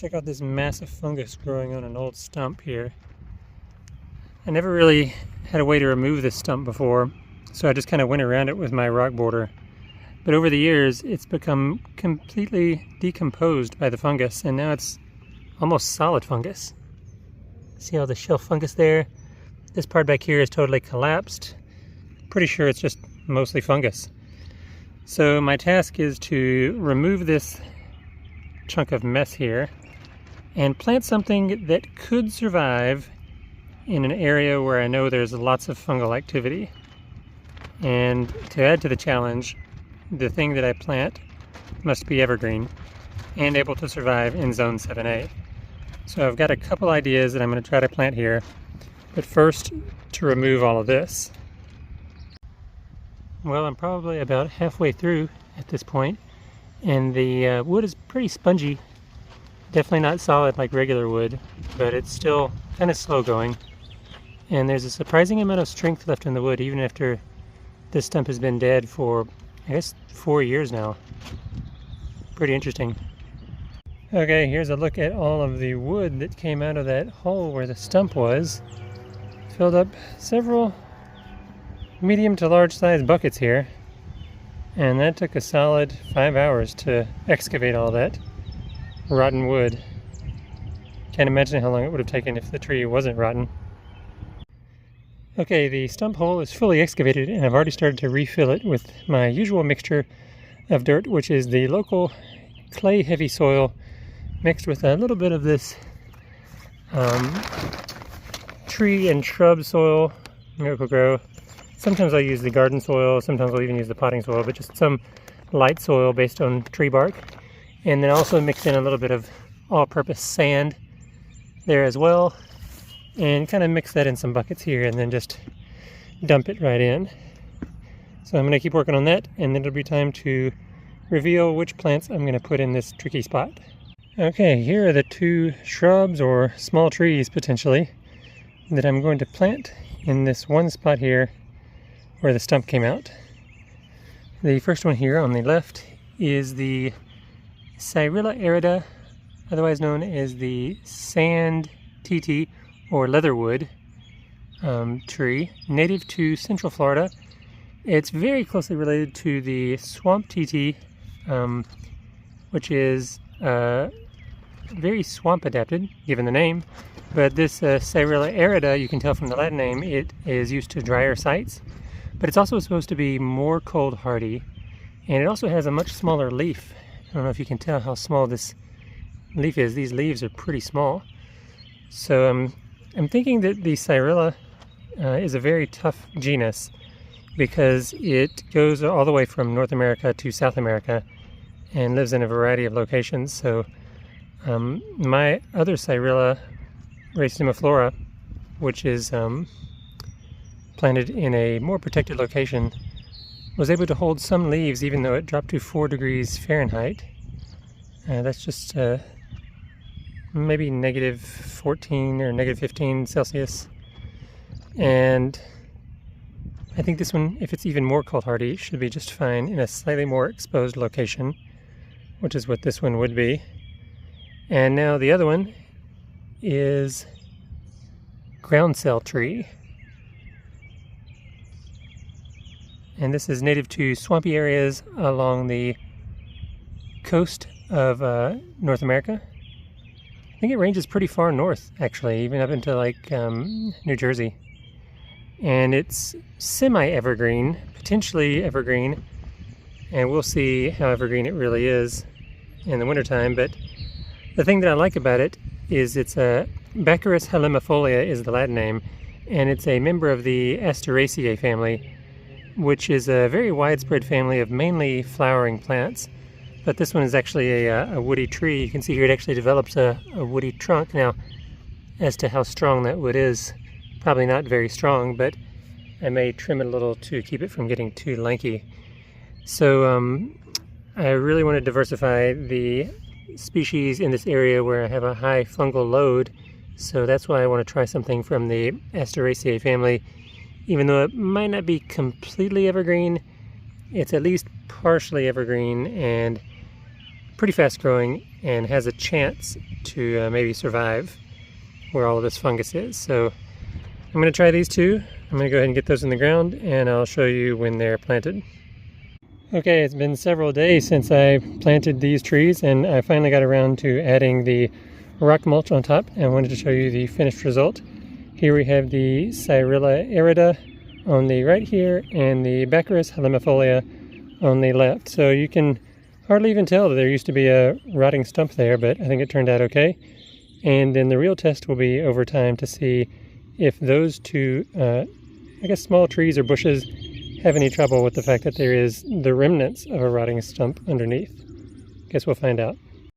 Check out this massive fungus growing on an old stump here. I never really had a way to remove this stump before, so I just kind of went around it with my rock boarder. But over the years, it's become completely decomposed by the fungus, and now it's almost solid fungus. See all the shelf fungus there? This part back here is totally collapsed. Pretty sure it's just mostly fungus. So my task is to remove this chunk of mess here and plant something that could survive in an area where I know there's lots of fungal activity. And to add to the challenge, the thing that I plant must be evergreen and able to survive in Zone 7A. So I've got a couple ideas that I'm going to try to plant here, but first to remove all of this. Well, I'm probably about halfway through at this point, and the wood is pretty spongy. Definitely not solid like regular wood, but it's still kind of slow going. And there's a surprising amount of strength left in the wood, even after this stump has been dead for, I guess, 4 years now. Pretty interesting. Okay, here's a look at all of the wood that came out of that hole where the stump was. Filled up several medium to large size buckets here. And that took a solid 5 hours to excavate all that rotten wood. Can't imagine how long it would have taken if the tree wasn't rotten. Okay, the stump hole is fully excavated, and I've already started to refill it with my usual mixture of dirt, which is the local clay heavy soil mixed with a little bit of this tree and shrub soil, Miracle-Gro. Sometimes I'll use the garden soil, sometimes I'll even use the potting soil, but just some light soil based on tree bark. And then also mix in a little bit of all-purpose sand there as well, and kind of mix that in some buckets here and then just dump it right in. So I'm going to keep working on that, and then it'll be time to reveal which plants I'm going to put in this tricky spot. Okay, here are the 2 shrubs or small trees potentially that I'm going to plant in this one spot here where the stump came out. The first one here on the left is the Cyrilla arida, otherwise known as the sand Titi or leatherwood tree, native to Central Florida. It's very closely related to the swamp Titi, which is very swamp adapted, given the name. But this Cyrilla arida, you can tell from the Latin name, it is used to drier sites. But it's also supposed to be more cold hardy, and it also has a much smaller leaf. I don't know if you can tell how small this leaf is. These leaves are pretty small. So I'm thinking that the Cyrilla is a very tough genus because it goes all the way from North America to South America and lives in a variety of locations. So my other Cyrilla, racemiflora, which is planted in a more protected location, was able to hold some leaves even though it dropped to 4 degrees Fahrenheit. That's just maybe negative 14 or negative 15 Celsius. And I think this one, if it's even more cold hardy, should be just fine in a slightly more exposed location, which is what this one would be. And now the other one is groundsel tree. And this is native to swampy areas along the coast of North America. I think it ranges pretty far north, actually, even up into like New Jersey. And it's semi-evergreen, potentially evergreen, and we'll see how evergreen it really is in the wintertime. But the thing that I like about it is it's a Baccharis halimifolia is the Latin name, and it's a member of the Asteraceae family, which is a very widespread family of mainly flowering plants. But this one is actually a woody tree. You can see here it actually develops a woody trunk. Now, as to how strong that wood is, probably not very strong, but I may trim it a little to keep it from getting too lanky. So I really want to diversify the species in this area where I have a high fungal load. So that's why I want to try something from the Asteraceae family. Even though it might not be completely evergreen, it's at least partially evergreen and pretty fast growing and has a chance to maybe survive where all of this fungus is. So I'm going to try these two. I'm going to go ahead and get those in the ground, and I'll show you when they're planted. Okay, it's been several days since I planted these trees, and I finally got around to adding the rock mulch on top, and I wanted to show you the finished result. Here we have the cyrilla arida on the right here, and the baccharis halimifolia on the left. So you can hardly even tell that there used to be a rotting stump there, but I think it turned out okay. And then the real test will be over time to see if those two, I guess small trees or bushes, have any trouble with the fact that there is the remnants of a rotting stump underneath. Guess we'll find out.